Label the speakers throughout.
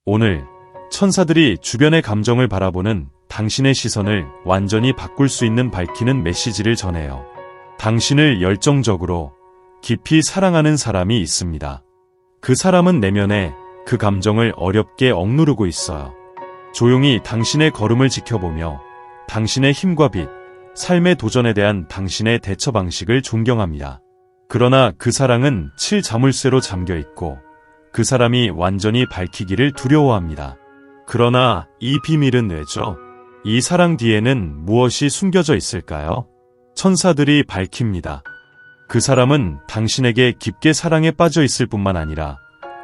Speaker 1: 오늘 천사들이 주변의 감정을 바라보는 당신의 시선을 완전히 바꿀 수 있는 밝히는 메시지를 전해요. 당신을 열정적으로 깊이 사랑하는 사람이 있습니다. 그 사람은 내면에 그 감정을 어렵게 억누르고 있어요. 조용히 당신의 걸음을 지켜보며 당신의 힘과 빛, 삶의 도전에 대한 당신의 대처 방식을 존경합니다. 그러나 그 사랑은 자물쇠로 잠겨 있고 그 사람이 완전히 밝히기를 두려워합니다. 그러나 이 비밀은 왜죠? 이 사랑 뒤에는 무엇이 숨겨져 있을까요? 천사들이 밝힙니다. 그 사람은 당신에게 깊게 사랑에 빠져 있을 뿐만 아니라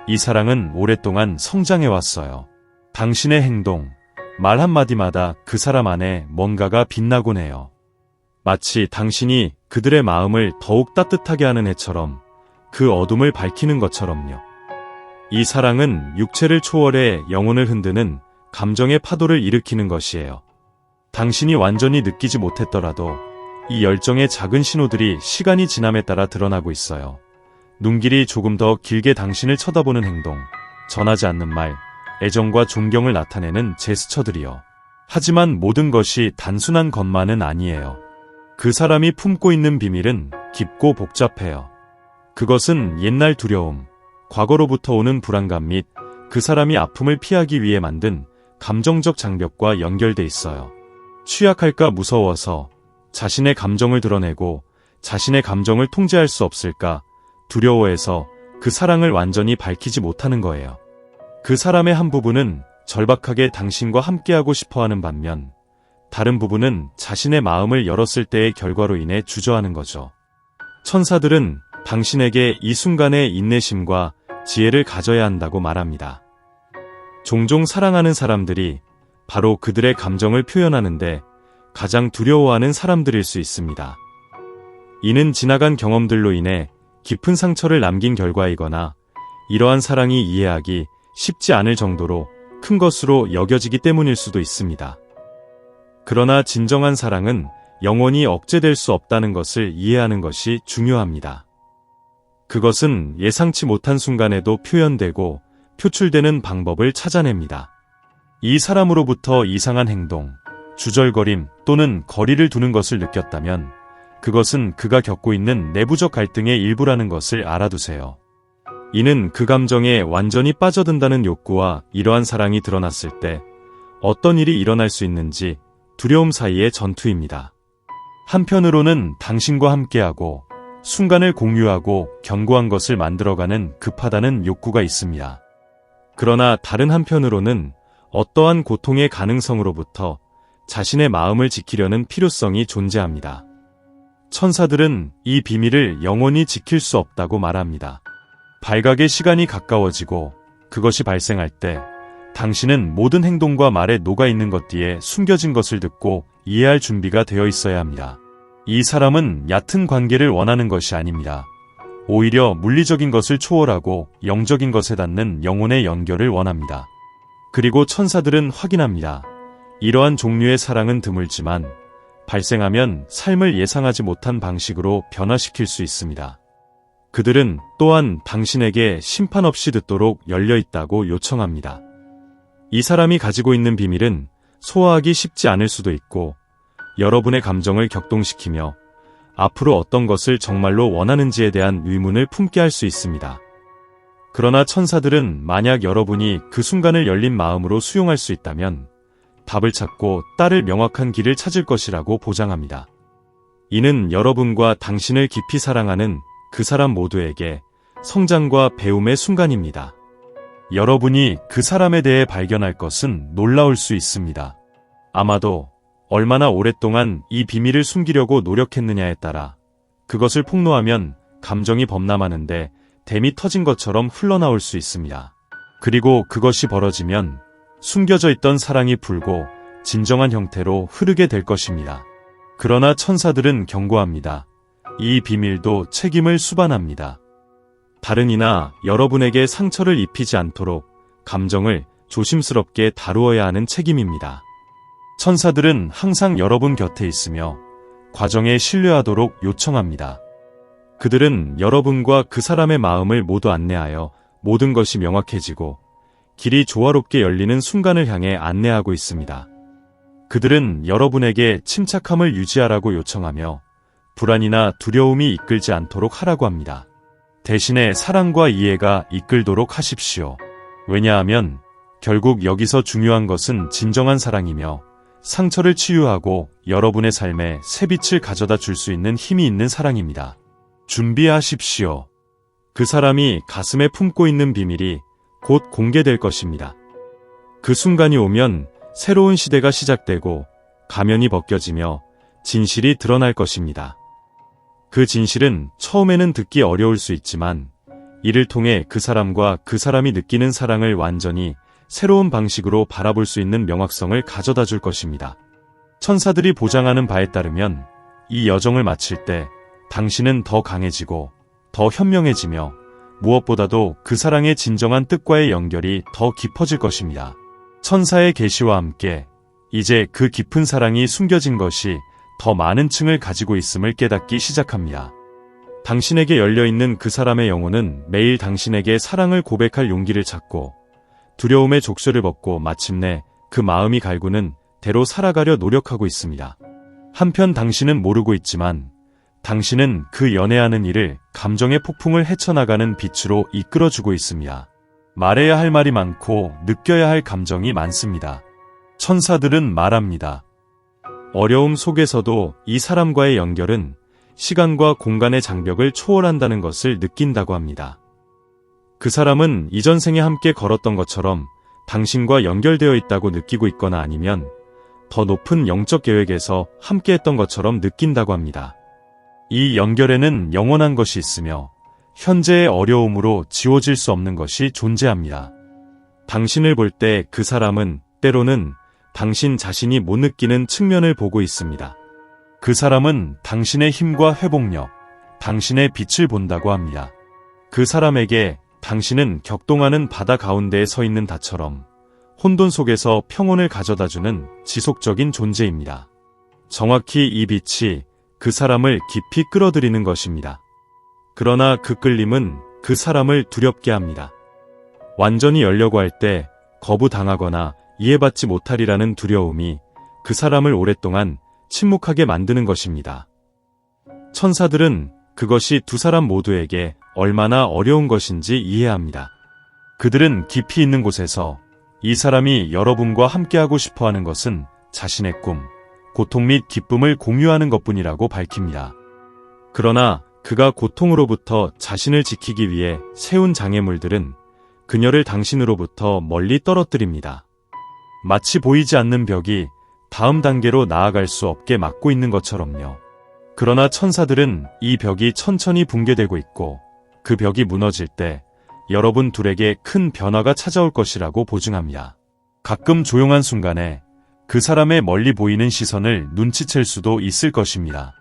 Speaker 1: 이 사랑은 오랫동안 성장해 왔어요. 당신의 행동, 말 한마디마다 그 사람 안에 뭔가가 빛나곤 해요. 마치 당신이 그들의 마음을 더욱 따뜻하게 하는 해처럼, 그 어둠을 밝히는 것처럼요. 이 사랑은 육체를 초월해 영혼을 흔드는 감정의 파도를 일으키는 것이에요. 당신이 완전히 느끼지 못했더라도 이 열정의 작은 신호들이 시간이 지남에 따라 드러나고 있어요. 눈길이 조금 더 길게 당신을 쳐다보는 행동, 전하지 않는 말, 애정과 존경을 나타내는 제스처들이요. 하지만 모든 것이 단순한 것만은 아니에요. 그 사람이 품고 있는 비밀은 깊고 복잡해요. 그것은 옛날 두려움, 과거로부터 오는 불안감 및 그 사람이 아픔을 피하기 위해 만든 감정적 장벽과 연결돼 있어요. 취약할까 무서워서 자신의 감정을 드러내고 자신의 감정을 통제할 수 없을까 두려워해서 그 사랑을 완전히 밝히지 못하는 거예요. 그 사람의 한 부분은 절박하게 당신과 함께하고 싶어하는 반면 다른 부분은 자신의 마음을 열었을 때의 결과로 인해 주저하는 거죠. 천사들은 당신에게 이 순간에 인내심과 지혜를 가져야 한다고 말합니다. 종종 사랑하는 사람들이 바로 그들의 감정을 표현하는데 가장 두려워하는 사람들일 수 있습니다. 이는 지나간 경험들로 인해 깊은 상처를 남긴 결과이거나 이러한 사랑이 이해하기 쉽지 않을 정도로 큰 것으로 여겨지기 때문일 수도 있습니다. 그러나 진정한 사랑은 영원히 억제될 수 없다는 것을 이해하는 것이 중요합니다. 그것은 예상치 못한 순간에도 표현되고 표출되는 방법을 찾아냅니다. 이 사람으로부터 이상한 행동, 주절거림 또는 거리를 두는 것을 느꼈다면 그것은 그가 겪고 있는 내부적 갈등의 일부라는 것을 알아두세요. 이는 그 감정에 완전히 빠져든다는 욕구와 이러한 사랑이 드러났을 때 어떤 일이 일어날 수 있는지 두려움 사이의 전투입니다. 한편으로는 당신과 함께하고 순간을 공유하고 견고한 것을 만들어가는 급하다는 욕구가 있습니다. 그러나 다른 한편으로는 어떠한 고통의 가능성으로부터 자신의 마음을 지키려는 필요성이 존재합니다. 천사들은 이 비밀을 영원히 지킬 수 없다고 말합니다. 발각의 시간이 가까워지고 그것이 발생할 때 당신은 모든 행동과 말에 녹아있는 것 뒤에 숨겨진 것을 듣고 이해할 준비가 되어 있어야 합니다. 이 사람은 얕은 관계를 원하는 것이 아닙니다. 오히려 물리적인 것을 초월하고 영적인 것에 닿는 영혼의 연결을 원합니다. 그리고 천사들은 확인합니다. 이러한 종류의 사랑은 드물지만 발생하면 삶을 예상하지 못한 방식으로 변화시킬 수 있습니다. 그들은 또한 당신에게 심판 없이 듣도록 열려있다고 요청합니다. 이 사람이 가지고 있는 비밀은 소화하기 쉽지 않을 수도 있고 여러분의 감정을 격동시키며 앞으로 어떤 것을 정말로 원하는지에 대한 의문을 품게 할 수 있습니다. 그러나 천사들은 만약 여러분이 그 순간을 열린 마음으로 수용할 수 있다면 답을 찾고 따를 명확한 길을 찾을 것이라고 보장합니다. 이는 여러분과 당신을 깊이 사랑하는 그 사람 모두에게 성장과 배움의 순간입니다. 여러분이 그 사람에 대해 발견할 것은 놀라울 수 있습니다. 아마도 얼마나 오랫동안 이 비밀을 숨기려고 노력했느냐에 따라 그것을 폭로하면 감정이 범람하는데 댐이 터진 것처럼 흘러나올 수 있습니다. 그리고 그것이 벌어지면 숨겨져 있던 사랑이 불고 진정한 형태로 흐르게 될 것입니다. 그러나 천사들은 경고합니다. 이 비밀도 책임을 수반합니다. 다른 이나 여러분에게 상처를 입히지 않도록 감정을 조심스럽게 다루어야 하는 책임입니다. 천사들은 항상 여러분 곁에 있으며 과정에 신뢰하도록 요청합니다. 그들은 여러분과 그 사람의 마음을 모두 안내하여 모든 것이 명확해지고 길이 조화롭게 열리는 순간을 향해 안내하고 있습니다. 그들은 여러분에게 침착함을 유지하라고 요청하며 불안이나 두려움이 이끌지 않도록 하라고 합니다. 대신에 사랑과 이해가 이끌도록 하십시오. 왜냐하면 결국 여기서 중요한 것은 진정한 사랑이며 상처를 치유하고 여러분의 삶에 새빛을 가져다 줄 수 있는 힘이 있는 사랑입니다. 준비하십시오. 그 사람이 가슴에 품고 있는 비밀이 곧 공개될 것입니다. 그 순간이 오면 새로운 시대가 시작되고 가면이 벗겨지며 진실이 드러날 것입니다. 그 진실은 처음에는 듣기 어려울 수 있지만 이를 통해 그 사람과 그 사람이 느끼는 사랑을 완전히 새로운 방식으로 바라볼 수 있는 명확성을 가져다 줄 것입니다. 천사들이 보장하는 바에 따르면 이 여정을 마칠 때 당신은 더 강해지고 더 현명해지며 무엇보다도 그 사랑의 진정한 뜻과의 연결이 더 깊어질 것입니다. 천사의 계시와 함께 이제 그 깊은 사랑이 숨겨진 것이 더 많은 층을 가지고 있음을 깨닫기 시작합니다. 당신에게 열려있는 그 사람의 영혼은 매일 당신에게 사랑을 고백할 용기를 찾고 두려움의 족쇄를 벗고 마침내 그 마음이 갈구는 대로 살아가려 노력하고 있습니다. 한편 당신은 모르고 있지만 당신은 그 연애하는 일을 감정의 폭풍을 헤쳐나가는 빛으로 이끌어주고 있습니다. 말해야 할 말이 많고 느껴야 할 감정이 많습니다. 천사들은 말합니다. 어려움 속에서도 이 사람과의 연결은 시간과 공간의 장벽을 초월한다는 것을 느낀다고 합니다. 그 사람은 이전 생에 함께 걸었던 것처럼 당신과 연결되어 있다고 느끼고 있거나 아니면 더 높은 영적 계획에서 함께 했던 것처럼 느낀다고 합니다. 이 연결에는 영원한 것이 있으며 현재의 어려움으로 지워질 수 없는 것이 존재합니다. 당신을 볼 때 그 사람은 때로는 당신 자신이 못 느끼는 측면을 보고 있습니다. 그 사람은 당신의 힘과 회복력, 당신의 빛을 본다고 합니다. 그 사람에게 당신은 격동하는 바다 가운데에 서 있는 닷처럼 혼돈 속에서 평온을 가져다주는 지속적인 존재입니다. 정확히 이 빛이 그 사람을 깊이 끌어들이는 것입니다. 그러나 그 끌림은 그 사람을 두렵게 합니다. 완전히 열려고 할 때 거부당하거나 이해받지 못하리라는 두려움이 그 사람을 오랫동안 침묵하게 만드는 것입니다. 천사들은 그것이 두 사람 모두에게 얼마나 어려운 것인지 이해합니다. 그들은 깊이 있는 곳에서 이 사람이 여러분과 함께하고 싶어하는 것은 자신의 꿈, 고통 및 기쁨을 공유하는 것뿐이라고 밝힙니다. 그러나 그가 고통으로부터 자신을 지키기 위해 세운 장애물들은 그녀를 당신으로부터 멀리 떨어뜨립니다. 마치 보이지 않는 벽이 다음 단계로 나아갈 수 없게 막고 있는 것처럼요. 그러나 천사들은 이 벽이 천천히 붕괴되고 있고 그 벽이 무너질 때 여러분 둘에게 큰 변화가 찾아올 것이라고 보증합니다. 가끔 조용한 순간에 그 사람의 멀리 보이는 시선을 눈치챌 수도 있을 것입니다.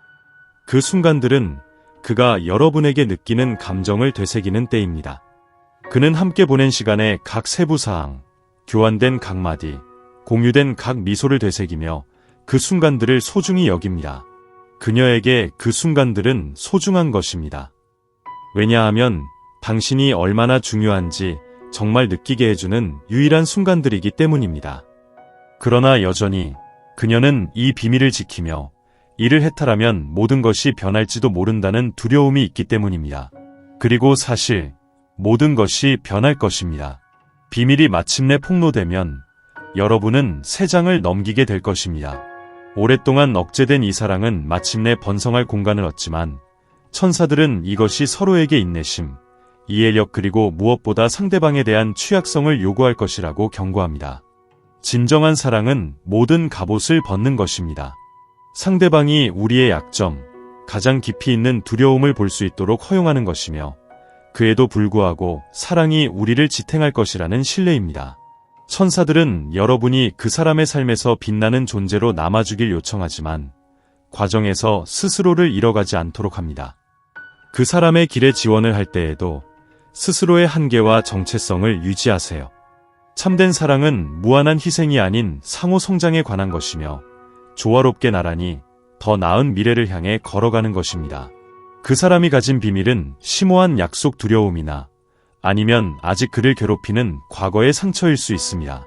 Speaker 1: 그 순간들은 그가 여러분에게 느끼는 감정을 되새기는 때입니다. 그는 함께 보낸 시간의 각 세부사항, 교환된 각 마디, 공유된 각 미소를 되새기며 그 순간들을 소중히 여깁니다. 그녀에게 그 순간들은 소중한 것입니다. 왜냐하면 당신이 얼마나 중요한지 정말 느끼게 해주는 유일한 순간들이기 때문입니다. 그러나 여전히 그녀는 이 비밀을 지키며 이를 해탈하면 모든 것이 변할지도 모른다는 두려움이 있기 때문입니다. 그리고 사실 모든 것이 변할 것입니다. 비밀이 마침내 폭로되면 여러분은 새 장을 넘기게 될 것입니다. 오랫동안 억제된 이 사랑은 마침내 번성할 공간을 얻지만 천사들은 이것이 서로에게 인내심, 이해력 그리고 무엇보다 상대방에 대한 취약성을 요구할 것이라고 경고합니다. 진정한 사랑은 모든 갑옷을 벗는 것입니다. 상대방이 우리의 약점, 가장 깊이 있는 두려움을 볼 수 있도록 허용하는 것이며 그에도 불구하고 사랑이 우리를 지탱할 것이라는 신뢰입니다. 천사들은 여러분이 그 사람의 삶에서 빛나는 존재로 남아주길 요청하지만 과정에서 스스로를 잃어가지 않도록 합니다. 그 사람의 길에 지원을 할 때에도 스스로의 한계와 정체성을 유지하세요. 참된 사랑은 무한한 희생이 아닌 상호 성장에 관한 것이며 조화롭게 나란히 더 나은 미래를 향해 걸어가는 것입니다. 그 사람이 가진 비밀은 심오한 약속 두려움이나 아니면 아직 그를 괴롭히는 과거의 상처일 수 있습니다.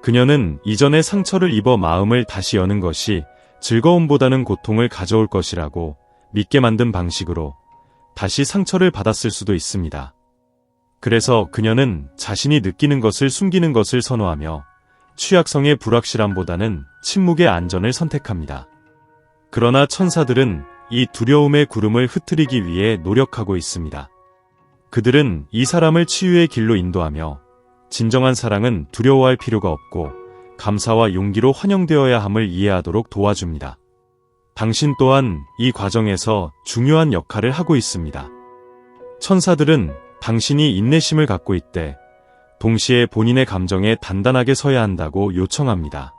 Speaker 1: 그녀는 이전의 상처를 입어 마음을 다시 여는 것이 즐거움보다는 고통을 가져올 것이라고 믿게 만든 방식으로 다시 상처를 받았을 수도 있습니다. 그래서 그녀는 자신이 느끼는 것을 숨기는 것을 선호하며 취약성의 불확실함보다는 침묵의 안전을 선택합니다. 그러나 천사들은 이 두려움의 구름을 흩트리기 위해 노력하고 있습니다. 그들은 이 사람을 치유의 길로 인도하며 진정한 사랑은 두려워할 필요가 없고 감사와 용기로 환영되어야 함을 이해하도록 도와줍니다. 당신 또한 이 과정에서 중요한 역할을 하고 있습니다. 천사들은 당신이 인내심을 갖고 있되 동시에 본인의 감정에 단단하게 서야 한다고 요청합니다.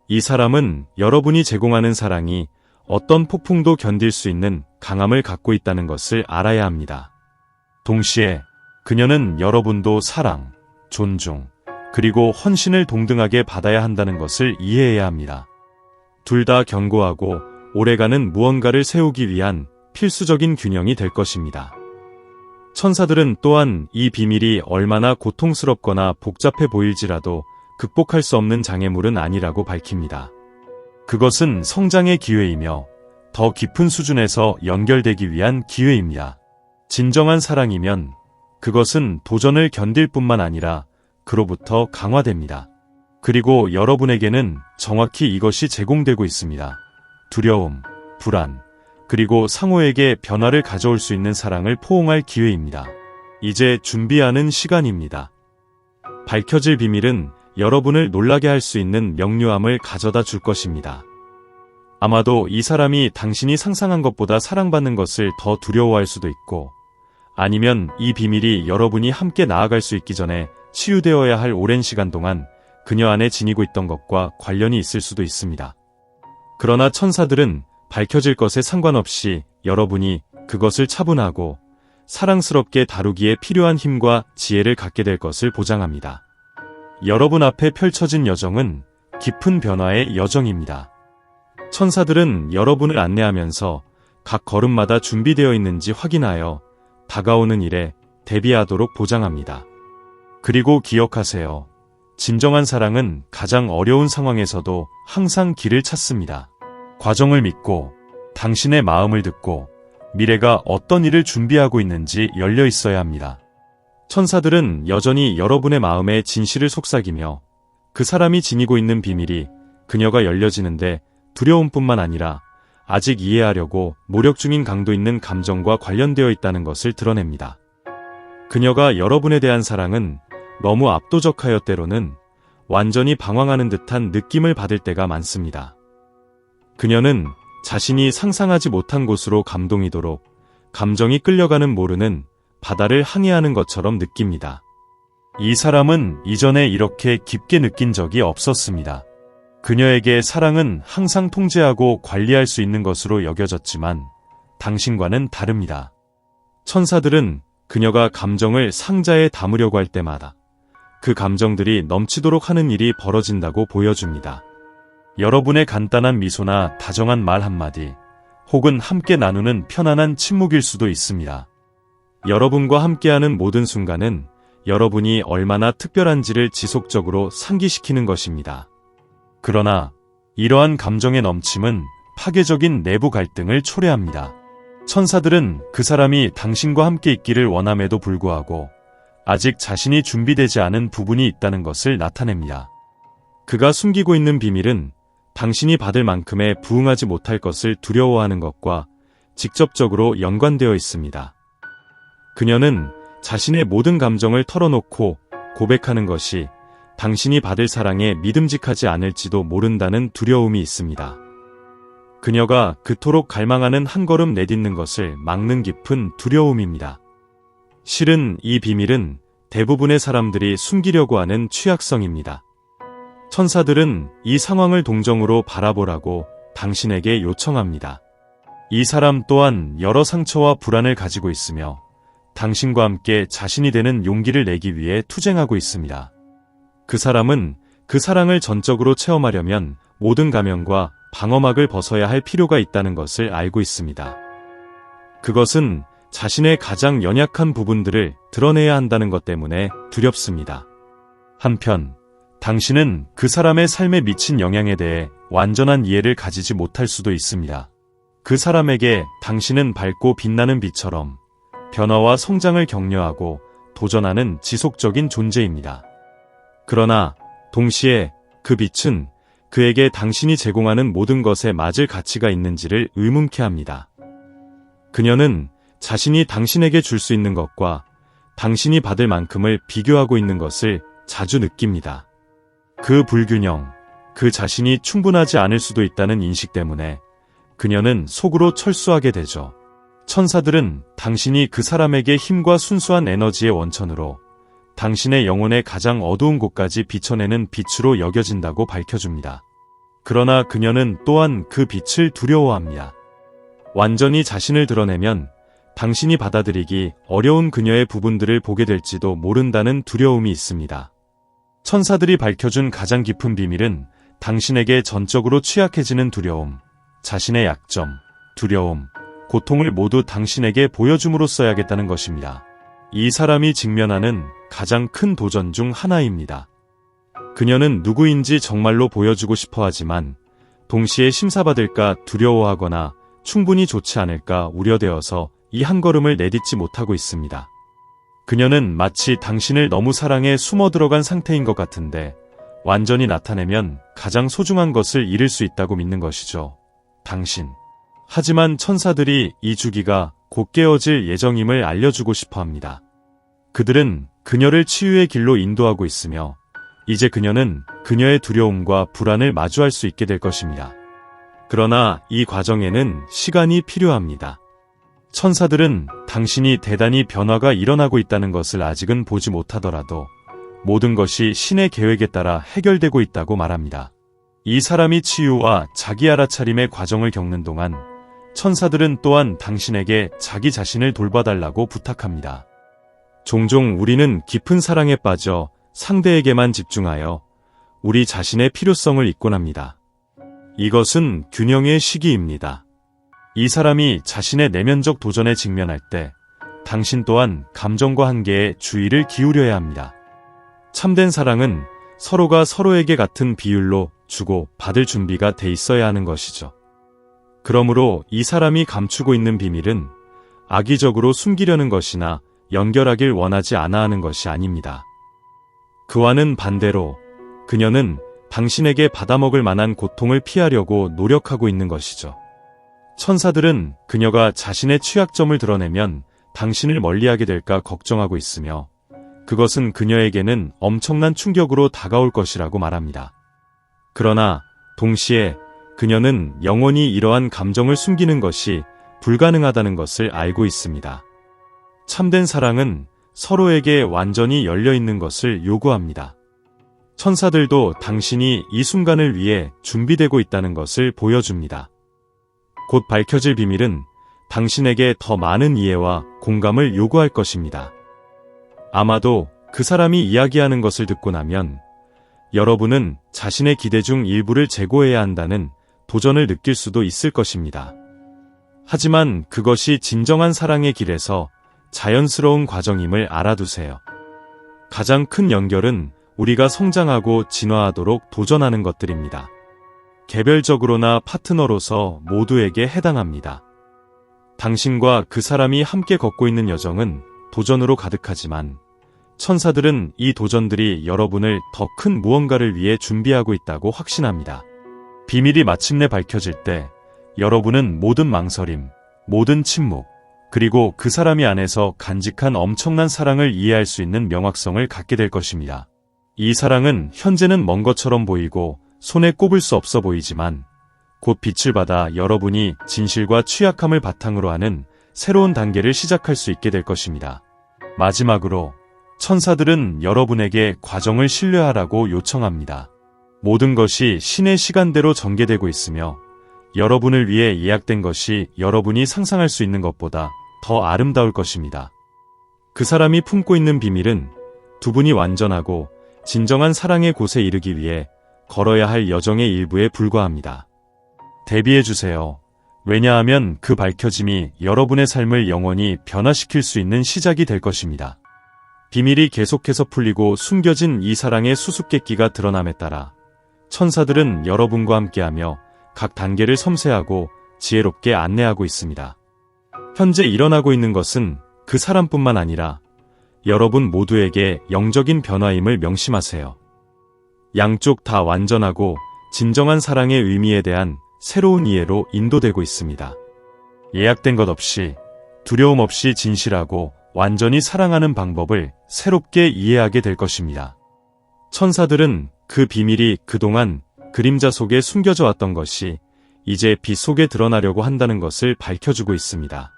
Speaker 1: 이 사람은 여러분이 제공하는 사랑이 어떤 폭풍도 견딜 수 있는 강함을 갖고 있다는 것을 알아야 합니다. 동시에 그녀는 여러분도 사랑, 존중, 그리고 헌신을 동등하게 받아야 한다는 것을 이해해야 합니다. 둘 다 견고하고 오래가는 무언가를 세우기 위한 필수적인 균형이 될 것입니다. 천사들은 또한 이 비밀이 얼마나 고통스럽거나 복잡해 보일지라도 극복할 수 없는 장애물은 아니라고 밝힙니다. 그것은 성장의 기회이며 더 깊은 수준에서 연결되기 위한 기회입니다. 진정한 사랑이면 그것은 도전을 견딜 뿐만 아니라 그로부터 강화됩니다. 그리고 여러분에게는 정확히 이것이 제공되고 있습니다. 두려움, 불안, 그리고 상호에게 변화를 가져올 수 있는 사랑을 포옹할 기회입니다. 이제 준비하는 시간입니다. 밝혀질 비밀은 여러분을 놀라게 할 수 있는 명료함을 가져다 줄 것입니다. 아마도 이 사람이 당신이 상상한 것보다 사랑받는 것을 더 두려워할 수도 있고, 아니면 이 비밀이 여러분이 함께 나아갈 수 있기 전에 치유되어야 할 오랜 시간 동안 그녀 안에 지니고 있던 것과 관련이 있을 수도 있습니다. 그러나 천사들은 밝혀질 것에 상관없이 여러분이 그것을 차분하고 사랑스럽게 다루기에 필요한 힘과 지혜를 갖게 될 것을 보장합니다. 여러분 앞에 펼쳐진 여정은 깊은 변화의 여정입니다. 천사들은 여러분을 안내하면서 각 걸음마다 준비되어 있는지 확인하여 다가오는 일에 대비하도록 보장합니다. 그리고 기억하세요. 진정한 사랑은 가장 어려운 상황에서도 항상 길을 찾습니다. 과정을 믿고 당신의 마음을 듣고 미래가 어떤 일을 준비하고 있는지 열려 있어야 합니다. 천사들은 여전히 여러분의 마음에 진실을 속삭이며 그 사람이 지니고 있는 비밀이 그녀가 열려지는데 두려움뿐만 아니라 아직 이해하려고 노력 중인 강도 있는 감정과 관련되어 있다는 것을 드러냅니다. 그녀가 여러분에 대한 사랑은 너무 압도적하여 때로는 완전히 방황하는 듯한 느낌을 받을 때가 많습니다. 그녀는 자신이 상상하지 못한 곳으로 감동이도록 감정이 끌려가는 모르는 바다를 항해하는 것처럼 느낍니다. 이 사람은 이전에 이렇게 깊게 느낀 적이 없었습니다. 그녀에게 사랑은 항상 통제하고 관리할 수 있는 것으로 여겨졌지만 당신과는 다릅니다. 천사들은 그녀가 감정을 상자에 담으려고 할 때마다 그 감정들이 넘치도록 하는 일이 벌어진다고 보여줍니다. 여러분의 간단한 미소나 다정한 말 한마디, 혹은 함께 나누는 편안한 침묵일 수도 있습니다. 여러분과 함께하는 모든 순간은 여러분이 얼마나 특별한지를 지속적으로 상기시키는 것입니다. 그러나 이러한 감정의 넘침은 파괴적인 내부 갈등을 초래합니다. 천사들은 그 사람이 당신과 함께 있기를 원함에도 불구하고 아직 자신이 준비되지 않은 부분이 있다는 것을 나타냅니다. 그가 숨기고 있는 비밀은 당신이 받을 만큼의 부응하지 못할 것을 두려워하는 것과 직접적으로 연관되어 있습니다. 그녀는 자신의 모든 감정을 털어놓고 고백하는 것이 당신이 받을 사랑에 믿음직하지 않을지도 모른다는 두려움이 있습니다. 그녀가 그토록 갈망하는 한 걸음 내딛는 것을 막는 깊은 두려움입니다. 실은 이 비밀은 대부분의 사람들이 숨기려고 하는 취약성입니다. 천사들은 이 상황을 동정으로 바라보라고 당신에게 요청합니다. 이 사람 또한 여러 상처와 불안을 가지고 있으며 당신과 함께 자신이 되는 용기를 내기 위해 투쟁하고 있습니다. 그 사람은 그 사랑을 전적으로 체험하려면 모든 가면과 방어막을 벗어야 할 필요가 있다는 것을 알고 있습니다. 그것은 자신의 가장 연약한 부분들을 드러내야 한다는 것 때문에 두렵습니다. 한편, 당신은 그 사람의 삶에 미친 영향에 대해 완전한 이해를 가지지 못할 수도 있습니다. 그 사람에게 당신은 밝고 빛나는 빛처럼 변화와 성장을 격려하고 도전하는 지속적인 존재입니다. 그러나 동시에 그 빛은 그에게 당신이 제공하는 모든 것에 맞을 가치가 있는지를 의문케 합니다. 그녀는 자신이 당신에게 줄 수 있는 것과 당신이 받을 만큼을 비교하고 있는 것을 자주 느낍니다. 그 불균형, 그 자신이 충분하지 않을 수도 있다는 인식 때문에 그녀는 속으로 철수하게 되죠. 천사들은 당신이 그 사람에게 힘과 순수한 에너지의 원천으로 당신의 영혼의 가장 어두운 곳까지 비춰내는 빛으로 여겨진다고 밝혀줍니다. 그러나 그녀는 또한 그 빛을 두려워합니다. 완전히 자신을 드러내면 당신이 받아들이기 어려운 그녀의 부분들을 보게 될지도 모른다는 두려움이 있습니다. 천사들이 밝혀준 가장 깊은 비밀은 당신에게 전적으로 취약해지는 두려움, 자신의 약점, 두려움, 고통을 모두 당신에게 보여줌으로써야겠다는 것입니다. 이 사람이 직면하는 가장 큰 도전 중 하나입니다. 그녀는 누구인지 정말로 보여주고 싶어 하지만 동시에 심사받을까 두려워하거나 충분히 좋지 않을까 우려되어서 이 한 걸음을 내딛지 못하고 있습니다. 그녀는 마치 당신을 너무 사랑에 숨어 들어간 상태인 것 같은데 완전히 나타내면 가장 소중한 것을 잃을 수 있다고 믿는 것이죠. 당신. 하지만 천사들이 이 주기가 곧 깨어질 예정임을 알려주고 싶어 합니다. 그들은 그녀를 치유의 길로 인도하고 있으며 이제 그녀는 그녀의 두려움과 불안을 마주할 수 있게 될 것입니다. 그러나 이 과정에는 시간이 필요합니다. 천사들은 당신이 대단히 변화가 일어나고 있다는 것을 아직은 보지 못하더라도 모든 것이 신의 계획에 따라 해결되고 있다고 말합니다. 이 사람이 치유와 자기 알아차림의 과정을 겪는 동안 천사들은 또한 당신에게 자기 자신을 돌봐달라고 부탁합니다. 종종 우리는 깊은 사랑에 빠져 상대에게만 집중하여 우리 자신의 필요성을 잊곤 합니다. 이것은 균형의 시기입니다. 이 사람이 자신의 내면적 도전에 직면할 때 당신 또한 감정과 한계에 주의를 기울여야 합니다. 참된 사랑은 서로가 서로에게 같은 비율로 주고 받을 준비가 돼 있어야 하는 것이죠. 그러므로 이 사람이 감추고 있는 비밀은 악의적으로 숨기려는 것이나 연결하길 원하지 않아 하는 것이 아닙니다. 그와는 반대로 그녀는 당신에게 받아먹을 만한 고통을 피하려고 노력하고 있는 것이죠. 천사들은 그녀가 자신의 취약점을 드러내면 당신을 멀리하게 될까 걱정하고 있으며 그것은 그녀에게는 엄청난 충격으로 다가올 것이라고 말합니다. 그러나 동시에 그녀는 영원히 이러한 감정을 숨기는 것이 불가능하다는 것을 알고 있습니다. 참된 사랑은 서로에게 완전히 열려있는 것을 요구합니다. 천사들도 당신이 이 순간을 위해 준비되고 있다는 것을 보여줍니다. 곧 밝혀질 비밀은 당신에게 더 많은 이해와 공감을 요구할 것입니다. 아마도 그 사람이 이야기하는 것을 듣고 나면 여러분은 자신의 기대 중 일부를 제고해야 한다는 도전을 느낄 수도 있을 것입니다. 하지만 그것이 진정한 사랑의 길에서 자연스러운 과정임을 알아두세요. 가장 큰 연결은 우리가 성장하고 진화하도록 도전하는 것들입니다. 개별적으로나 파트너로서 모두에게 해당합니다. 당신과 그 사람이 함께 걷고 있는 여정은 도전으로 가득하지만 천사들은 이 도전들이 여러분을 더 큰 무언가를 위해 준비하고 있다고 확신합니다. 비밀이 마침내 밝혀질 때 여러분은 모든 망설임, 모든 침묵, 그리고 그 사람이 안에서 간직한 엄청난 사랑을 이해할 수 있는 명확성을 갖게 될 것입니다. 이 사랑은 현재는 먼 것처럼 보이고 손에 꼽을 수 없어 보이지만 곧 빛을 받아 여러분이 진실과 취약함을 바탕으로 하는 새로운 단계를 시작할 수 있게 될 것입니다. 마지막으로 천사들은 여러분에게 과정을 신뢰하라고 요청합니다. 모든 것이 신의 시간대로 전개되고 있으며 여러분을 위해 예약된 것이 여러분이 상상할 수 있는 것보다 더 아름다울 것입니다. 그 사람이 품고 있는 비밀은 두 분이 완전하고 진정한 사랑의 곳에 이르기 위해 걸어야 할 여정의 일부에 불과합니다. 대비해주세요. 왜냐하면 그 밝혀짐이 여러분의 삶을 영원히 변화시킬 수 있는 시작이 될 것입니다. 비밀이 계속해서 풀리고 숨겨진 이 사랑의 수수께끼가 드러남에 따라 천사들은 여러분과 함께하며 각 단계를 섬세하고 지혜롭게 안내하고 있습니다. 현재 일어나고 있는 것은 그 사람뿐만 아니라 여러분 모두에게 영적인 변화임을 명심하세요. 양쪽 다 완전하고 진정한 사랑의 의미에 대한 새로운 이해로 인도되고 있습니다. 예약된 것 없이 두려움 없이 진실하고 완전히 사랑하는 방법을 새롭게 이해하게 될 것입니다. 천사들은 그 비밀이 그동안 그림자 속에 숨겨져 왔던 것이 이제 빛 속에 드러나려고 한다는 것을 밝혀주고 있습니다.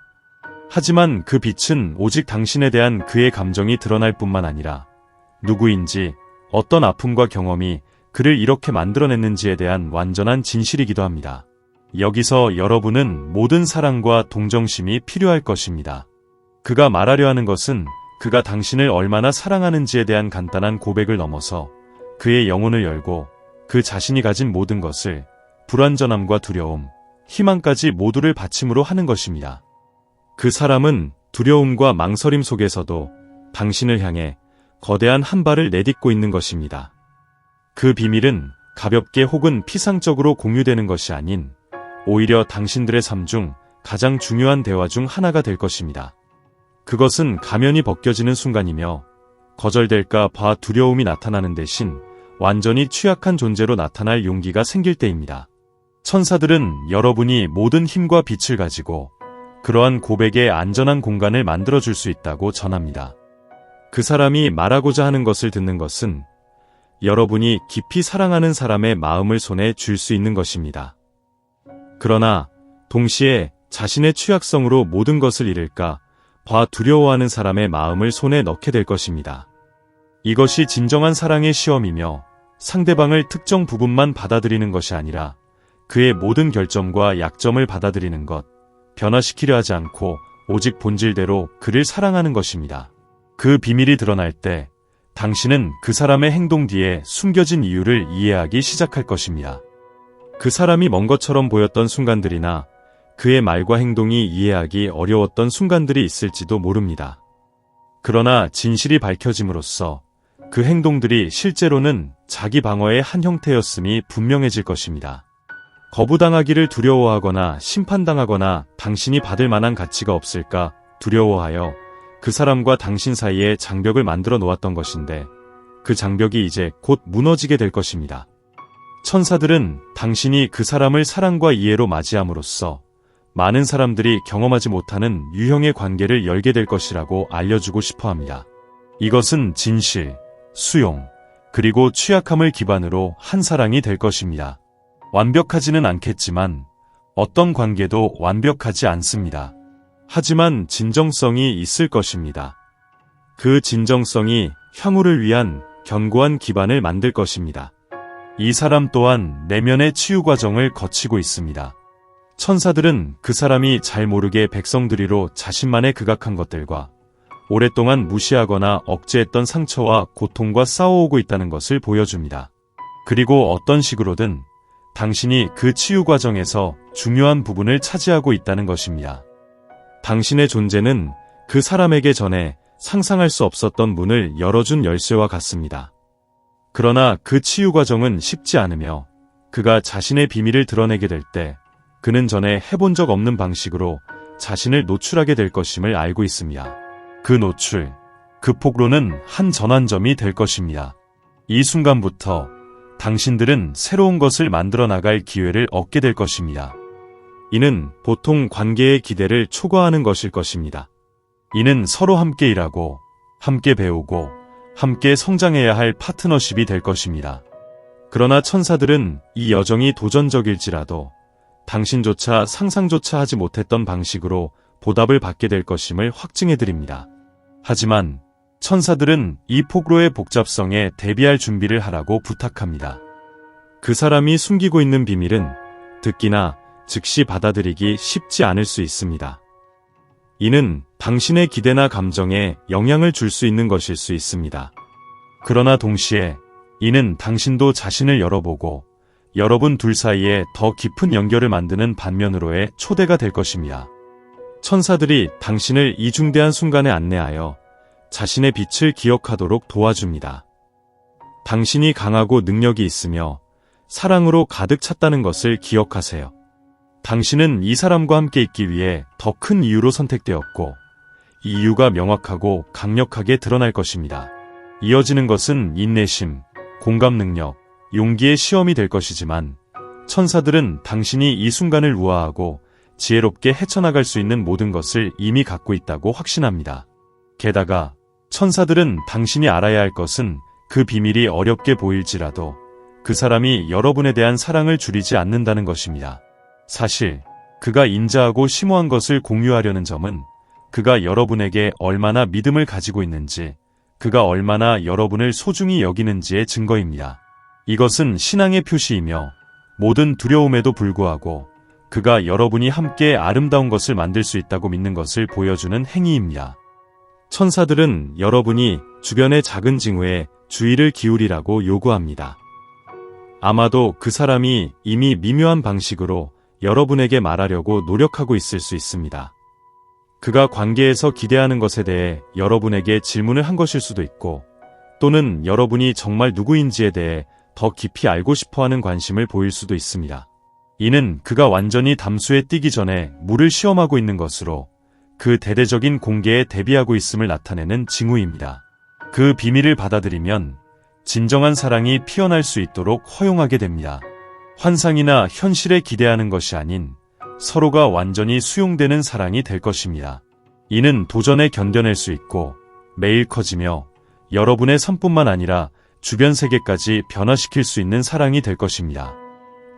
Speaker 1: 하지만 그 빛은 오직 당신에 대한 그의 감정이 드러날 뿐만 아니라 누구인지 어떤 아픔과 경험이 그를 이렇게 만들어냈는지에 대한 완전한 진실이기도 합니다. 여기서 여러분은 모든 사랑과 동정심이 필요할 것입니다. 그가 말하려 하는 것은 그가 당신을 얼마나 사랑하는지에 대한 간단한 고백을 넘어서 그의 영혼을 열고 그 자신이 가진 모든 것을 불완전함과 두려움, 희망까지 모두를 바침으로 하는 것입니다. 그 사람은 두려움과 망설임 속에서도 당신을 향해 거대한 한 발을 내딛고 있는 것입니다. 그 비밀은 가볍게 혹은 피상적으로 공유되는 것이 아닌 오히려 당신들의 삶 중 가장 중요한 대화 중 하나가 될 것입니다. 그것은 가면이 벗겨지는 순간이며 거절될까 봐 두려움이 나타나는 대신 완전히 취약한 존재로 나타날 용기가 생길 때입니다. 천사들은 여러분이 모든 힘과 빛을 가지고 그러한 고백에 안전한 공간을 만들어줄 수 있다고 전합니다. 그 사람이 말하고자 하는 것을 듣는 것은 여러분이 깊이 사랑하는 사람의 마음을 손에 쥘 수 있는 것입니다. 그러나 동시에 자신의 취약성으로 모든 것을 잃을까 봐 두려워하는 사람의 마음을 손에 넣게 될 것입니다. 이것이 진정한 사랑의 시험이며 상대방을 특정 부분만 받아들이는 것이 아니라 그의 모든 결점과 약점을 받아들이는 것, 변화시키려 하지 않고 오직 본질대로 그를 사랑하는 것입니다. 그 비밀이 드러날 때 당신은 그 사람의 행동 뒤에 숨겨진 이유를 이해하기 시작할 것입니다. 그 사람이 먼 것처럼 보였던 순간들이나 그의 말과 행동이 이해하기 어려웠던 순간들이 있을지도 모릅니다. 그러나 진실이 밝혀짐으로써 그 행동들이 실제로는 자기 방어의 한 형태였음이 분명해질 것입니다. 거부당하기를 두려워하거나 심판당하거나 당신이 받을 만한 가치가 없을까 두려워하여 그 사람과 당신 사이에 장벽을 만들어 놓았던 것인데 그 장벽이 이제 곧 무너지게 될 것입니다. 천사들은 당신이 그 사람을 사랑과 이해로 맞이함으로써 많은 사람들이 경험하지 못하는 유형의 관계를 열게 될 것이라고 알려주고 싶어 합니다. 이것은 진실, 수용, 그리고 취약함을 기반으로 한 사랑이 될 것입니다. 완벽하지는 않겠지만 어떤 관계도 완벽하지 않습니다. 하지만 진정성이 있을 것입니다. 그 진정성이 향후를 위한 견고한 기반을 만들 것입니다. 이 사람 또한 내면의 치유 과정을 거치고 있습니다. 천사들은 그 사람이 잘 모르게 백성들이로 자신만의 극악한 것들과 오랫동안 무시하거나 억제했던 상처와 고통과 싸워오고 있다는 것을 보여줍니다. 그리고 어떤 식으로든 당신이 그 치유 과정에서 중요한 부분을 차지하고 있다는 것입니다. 당신의 존재는 그 사람에게 전에 상상할 수 없었던 문을 열어준 열쇠와 같습니다. 그러나 그 치유 과정은 쉽지 않으며 그가 자신의 비밀을 드러내게 될 때 그는 전에 해본 적 없는 방식으로 자신을 노출하게 될 것임을 알고 있습니다. 그 노출, 그 폭로는 한 전환점이 될 것입니다. 이 순간부터 당신들은 새로운 것을 만들어 나갈 기회를 얻게 될 것입니다. 이는 보통 관계의 기대를 초과하는 것일 것입니다. 이는 서로 함께 일하고, 함께 배우고, 함께 성장해야 할 파트너십이 될 것입니다. 그러나 천사들은 이 여정이 도전적일지라도 당신조차 상상조차 하지 못했던 방식으로 보답을 받게 될 것임을 확증해드립니다. 하지만 천사들은 이 폭로의 복잡성에 대비할 준비를 하라고 부탁합니다. 그 사람이 숨기고 있는 비밀은 듣기나 즉시 받아들이기 쉽지 않을 수 있습니다. 이는 당신의 기대나 감정에 영향을 줄 수 있는 것일 수 있습니다. 그러나 동시에 이는 당신도 자신을 열어보고 여러분 둘 사이에 더 깊은 연결을 만드는 반면으로의 초대가 될 것입니다. 천사들이 당신을 이 중대한 순간에 안내하여 자신의 빛을 기억하도록 도와줍니다. 당신이 강하고 능력이 있으며 사랑으로 가득 찼다는 것을 기억하세요. 당신은 이 사람과 함께 있기 위해 더 큰 이유로 선택되었고, 이 이유가 명확하고 강력하게 드러날 것입니다. 이어지는 것은 인내심, 공감 능력, 용기의 시험이 될 것이지만, 천사들은 당신이 이 순간을 우아하고 지혜롭게 헤쳐나갈 수 있는 모든 것을 이미 갖고 있다고 확신합니다. 게다가 천사들은 당신이 알아야 할 것은 그 비밀이 어렵게 보일지라도 그 사람이 여러분에 대한 사랑을 줄이지 않는다는 것입니다. 사실 그가 인자하고 심오한 것을 공유하려는 점은 그가 여러분에게 얼마나 믿음을 가지고 있는지, 그가 얼마나 여러분을 소중히 여기는지의 증거입니다. 이것은 신앙의 표시이며 모든 두려움에도 불구하고 그가 여러분이 함께 아름다운 것을 만들 수 있다고 믿는 것을 보여주는 행위입니다. 천사들은 여러분이 주변의 작은 징후에 주의를 기울이라고 요구합니다. 아마도 그 사람이 이미 미묘한 방식으로 여러분에게 말하려고 노력하고 있을 수 있습니다. 그가 관계에서 기대하는 것에 대해 여러분에게 질문을 한 것일 수도 있고, 또는 여러분이 정말 누구인지에 대해 더 깊이 알고 싶어하는 관심을 보일 수도 있습니다. 이는 그가 완전히 담수에 뛰기 전에 물을 시험하고 있는 것으로 그 대대적인 공개에 대비하고 있음을 나타내는 징후입니다. 그 비밀을 받아들이면 진정한 사랑이 피어날 수 있도록 허용하게 됩니다. 환상이나 현실에 기대하는 것이 아닌 서로가 완전히 수용되는 사랑이 될 것입니다. 이는 도전에 견뎌낼 수 있고 매일 커지며 여러분의 삶뿐만 아니라 주변 세계까지 변화시킬 수 있는 사랑이 될 것입니다.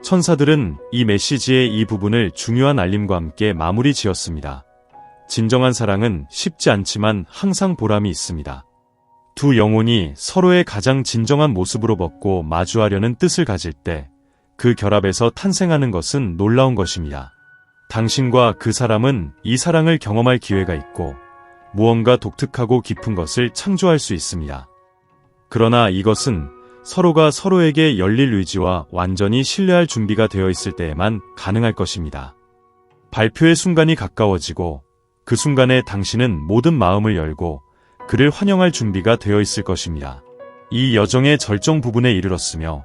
Speaker 1: 천사들은 이 메시지의 이 부분을 중요한 알림과 함께 마무리 지었습니다. 진정한 사랑은 쉽지 않지만 항상 보람이 있습니다. 두 영혼이 서로의 가장 진정한 모습으로 벗고 마주하려는 뜻을 가질 때 그 결합에서 탄생하는 것은 놀라운 것입니다. 당신과 그 사람은 이 사랑을 경험할 기회가 있고 무언가 독특하고 깊은 것을 창조할 수 있습니다. 그러나 이것은 서로가 서로에게 열릴 의지와 완전히 신뢰할 준비가 되어 있을 때에만 가능할 것입니다. 발표의 순간이 가까워지고 그 순간에 당신은 모든 마음을 열고 그를 환영할 준비가 되어 있을 것입니다. 이 여정의 절정 부분에 이르렀으며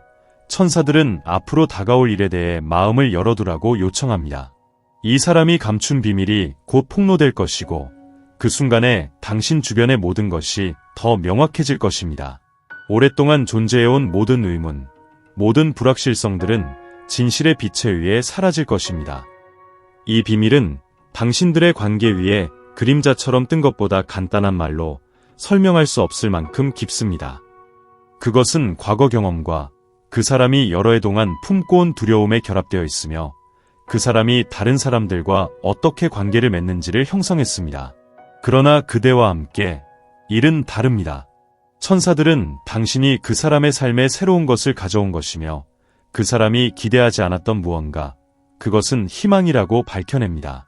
Speaker 1: 천사들은 앞으로 다가올 일에 대해 마음을 열어두라고 요청합니다. 이 사람이 감춘 비밀이 곧 폭로될 것이고 그 순간에 당신 주변의 모든 것이 더 명확해질 것입니다. 오랫동안 존재해온 모든 의문, 모든 불확실성들은 진실의 빛에 의해 사라질 것입니다. 이 비밀은 당신들의 관계 위에 그림자처럼 뜬 것보다 간단한 말로 설명할 수 없을 만큼 깊습니다. 그것은 과거 경험과 그 사람이 여러 해 동안 품고 온 두려움에 결합되어 있으며 그 사람이 다른 사람들과 어떻게 관계를 맺는지를 형성했습니다. 그러나 그대와 함께 일은 다릅니다. 천사들은 당신이 그 사람의 삶에 새로운 것을 가져온 것이며 그 사람이 기대하지 않았던 무언가, 그것은 희망이라고 밝혀냅니다.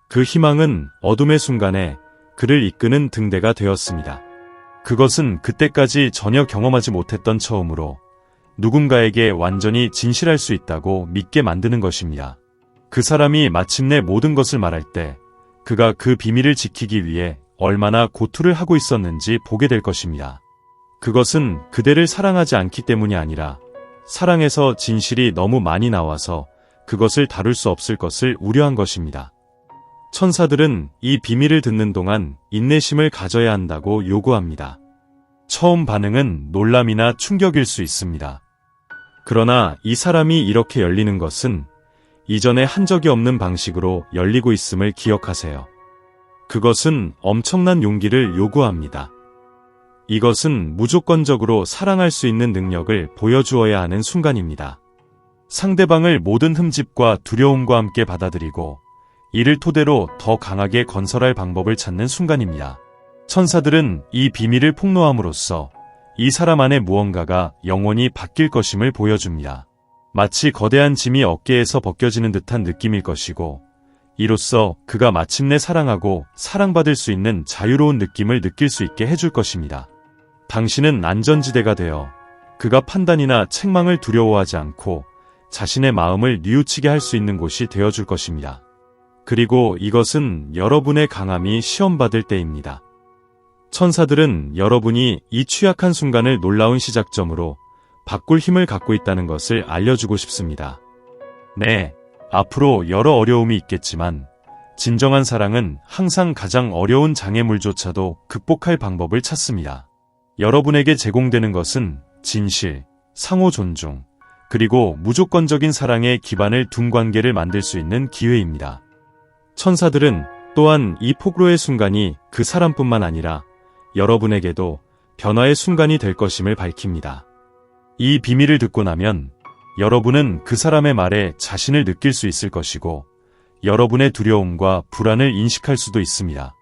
Speaker 1: 그 희망은 어둠의 순간에 그를 이끄는 등대가 되었습니다. 그것은 그때까지 전혀 경험하지 못했던 처음으로 누군가에게 완전히 진실할 수 있다고 믿게 만드는 것입니다. 그 사람이 마침내 모든 것을 말할 때 그가 그 비밀을 지키기 위해 얼마나 고투를 하고 있었는지 보게 될 것입니다. 그것은 그대를 사랑하지 않기 때문이 아니라 사랑에서 진실이 너무 많이 나와서 그것을 다룰 수 없을 것을 우려한 것입니다. 천사들은 이 비밀을 듣는 동안 인내심을 가져야 한다고 요구합니다. 처음 반응은 놀람이나 충격일 수 있습니다. 그러나 이 사람이 이렇게 열리는 것은 이전에 한 적이 없는 방식으로 열리고 있음을 기억하세요. 그것은 엄청난 용기를 요구합니다. 이것은 무조건적으로 사랑할 수 있는 능력을 보여주어야 하는 순간입니다. 상대방을 모든 흠집과 두려움과 함께 받아들이고 이를 토대로 더 강하게 건설할 방법을 찾는 순간입니다. 천사들은 이 비밀을 폭로함으로써 이 사람 안에 무언가가 영원히 바뀔 것임을 보여줍니다. 마치 거대한 짐이 어깨에서 벗겨지는 듯한 느낌일 것이고 이로써 그가 마침내 사랑하고 사랑받을 수 있는 자유로운 느낌을 느낄 수 있게 해줄 것입니다. 당신은 안전지대가 되어 그가 판단이나 책망을 두려워하지 않고 자신의 마음을 뉘우치게 할 수 있는 곳이 되어줄 것입니다. 그리고 이것은 여러분의 강함이 시험받을 때입니다. 천사들은 여러분이 이 취약한 순간을 놀라운 시작점으로 바꿀 힘을 갖고 있다는 것을 알려주고 싶습니다. 네, 앞으로 여러 어려움이 있겠지만 진정한 사랑은 항상 가장 어려운 장애물조차도 극복할 방법을 찾습니다. 여러분에게 제공되는 것은 진실, 상호 존중, 그리고 무조건적인 사랑의 기반을 둔 관계를 만들 수 있는 기회입니다. 천사들은 또한 이 폭로의 순간이 그 사람뿐만 아니라 여러분에게도 변화의 순간이 될 것임을 밝힙니다. 이 비밀을 듣고 나면 여러분은 그 사람의 말에 자신을 느낄 수 있을 것이고 여러분의 두려움과 불안을 인식할 수도 있습니다.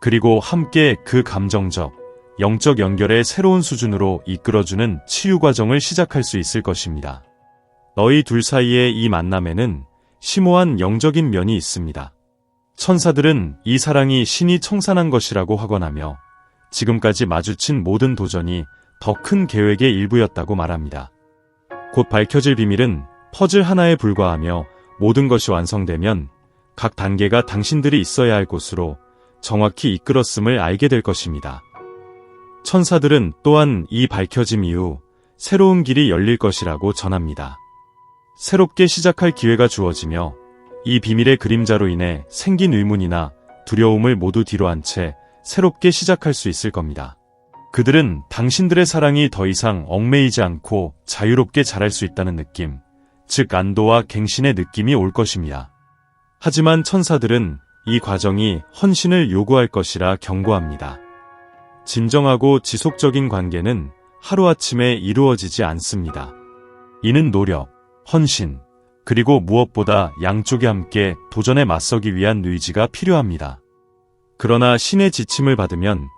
Speaker 1: 그리고 함께 그 감정적, 영적 연결의 새로운 수준으로 이끌어주는 치유 과정을 시작할 수 있을 것입니다. 너희 둘 사이의 이 만남에는 심오한 영적인 면이 있습니다. 천사들은 이 사랑이 신이 청산한 것이라고 확언하며 지금까지 마주친 모든 도전이 더 큰 계획의 일부였다고 말합니다. 곧 밝혀질 비밀은 퍼즐 하나에 불과하며 모든 것이 완성되면 각 단계가 당신들이 있어야 할 곳으로 정확히 이끌었음을 알게 될 것입니다. 천사들은 또한 이 밝혀짐 이후 새로운 길이 열릴 것이라고 전합니다. 새롭게 시작할 기회가 주어지며 이 비밀의 그림자로 인해 생긴 의문이나 두려움을 모두 뒤로 한 채 새롭게 시작할 수 있을 겁니다. 그들은 당신들의 사랑이 더 이상 얽매이지 않고 자유롭게 자랄 수 있다는 느낌, 즉 안도와 갱신의 느낌이 올 것입니다. 하지만 천사들은 이 과정이 헌신을 요구할 것이라 경고합니다. 진정하고 지속적인 관계는 하루아침에 이루어지지 않습니다. 이는 노력, 헌신, 그리고 무엇보다 양쪽이 함께 도전에 맞서기 위한 의지가 필요합니다. 그러나 신의 지침을 받으면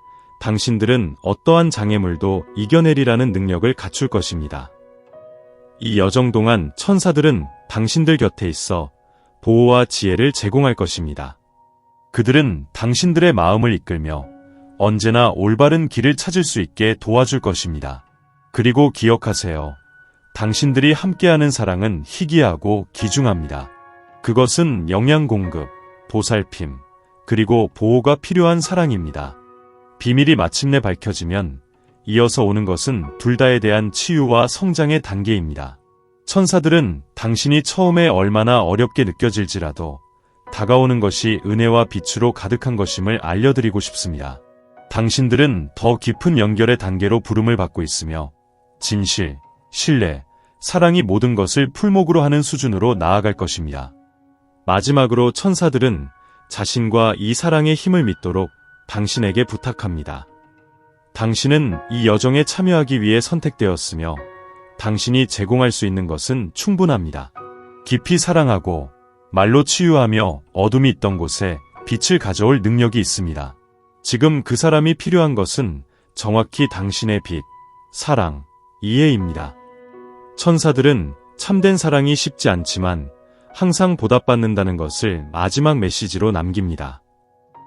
Speaker 1: 당신들은 어떠한 장애물도 이겨내리라는 능력을 갖출 것입니다. 이 여정 동안 천사들은 당신들 곁에 있어 보호와 지혜를 제공할 것입니다. 그들은 당신들의 마음을 이끌며 언제나 올바른 길을 찾을 수 있게 도와줄 것입니다. 그리고 기억하세요. 당신들이 함께하는 사랑은 희귀하고 귀중합니다. 그것은 영양 공급, 보살핌, 그리고 보호가 필요한 사랑입니다. 비밀이 마침내 밝혀지면 이어서 오는 것은 둘 다에 대한 치유와 성장의 단계입니다. 천사들은 당신이 처음에 얼마나 어렵게 느껴질지라도 다가오는 것이 은혜와 빛으로 가득한 것임을 알려드리고 싶습니다. 당신들은 더 깊은 연결의 단계로 부름을 받고 있으며 진실, 신뢰, 사랑이 모든 것을 풀목으로 하는 수준으로 나아갈 것입니다. 마지막으로 천사들은 자신과 이 사랑의 힘을 믿도록 당신에게 부탁합니다. 당신은 이 여정에 참여하기 위해 선택되었으며 당신이 제공할 수 있는 것은 충분합니다. 깊이 사랑하고 말로 치유하며 어둠이 있던 곳에 빛을 가져올 능력이 있습니다. 지금 그 사람이 필요한 것은 정확히 당신의 빛, 사랑, 이해입니다. 천사들은 참된 사랑이 쉽지 않지만 항상 보답받는다는 것을 마지막 메시지로 남깁니다.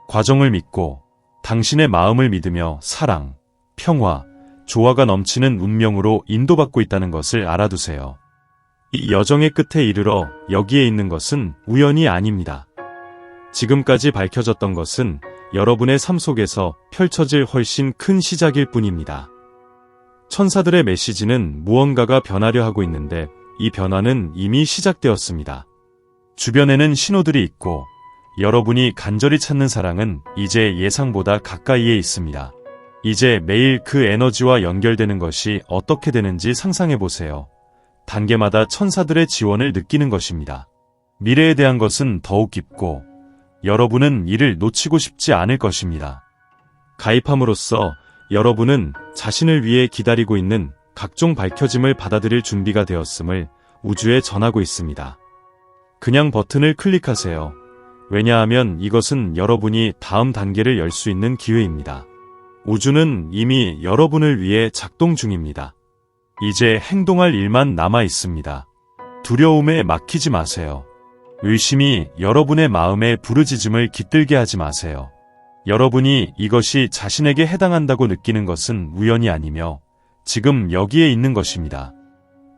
Speaker 1: 과정을 믿고 당신의 마음을 믿으며 사랑, 평화, 조화가 넘치는 운명으로 인도받고 있다는 것을 알아두세요. 이 여정의 끝에 이르러 여기에 있는 것은 우연이 아닙니다. 지금까지 밝혀졌던 것은 여러분의 삶 속에서 펼쳐질 훨씬 큰 시작일 뿐입니다. 천사들의 메시지는 무언가가 변하려 하고 있는데 이 변화는 이미 시작되었습니다. 주변에는 신호들이 있고 여러분이 간절히 찾는 사랑은 이제 예상보다 가까이에 있습니다. 이제 매일 그 에너지와 연결되는 것이 어떻게 되는지 상상해보세요. 단계마다 천사들의 지원을 느끼는 것입니다. 미래에 대한 것은 더욱 깊고 여러분은 이를 놓치고 싶지 않을 것입니다. 가입함으로써 여러분은 자신을 위해 기다리고 있는 각종 밝혀짐을 받아들일 준비가 되었음을 우주에 전하고 있습니다. 그냥 버튼을 클릭하세요. 왜냐하면 이것은 여러분이 다음 단계를 열 수 있는 기회입니다. 우주는 이미 여러분을 위해 작동 중입니다. 이제 행동할 일만 남아 있습니다. 두려움에 막히지 마세요. 의심이 여러분의 마음의 부르짖음을 깃들게 하지 마세요. 여러분이 이것이 자신에게 해당한다고 느끼는 것은 우연이 아니며 지금 여기에 있는 것입니다.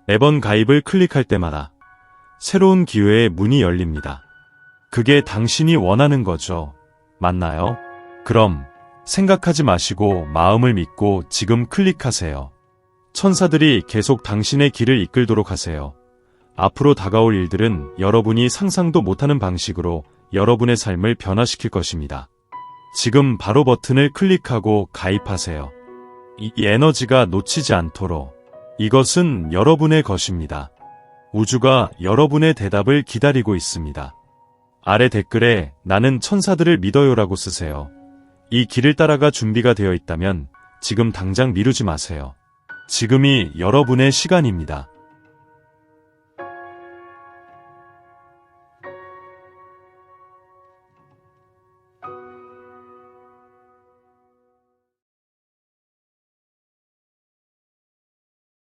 Speaker 1: 매번 가입을 클릭할 때마다 새로운 기회의 문이 열립니다. 그게 당신이 원하는 거죠. 맞나요? 그럼 생각하지 마시고 마음을 믿고 지금 클릭하세요. 천사들이 계속 당신의 길을 이끌도록 하세요. 앞으로 다가올 일들은 여러분이 상상도 못하는 방식으로 여러분의 삶을 변화시킬 것입니다. 지금 바로 버튼을 클릭하고 가입하세요. 이 에너지가 놓치지 않도록. 이것은 여러분의 것입니다. 우주가 여러분의 대답을 기다리고 있습니다. 아래 댓글에 나는 천사들을 믿어요라고 쓰세요. 이 길을 따라가 준비가 되어 있다면 지금 당장 미루지 마세요. 지금이 여러분의 시간입니다.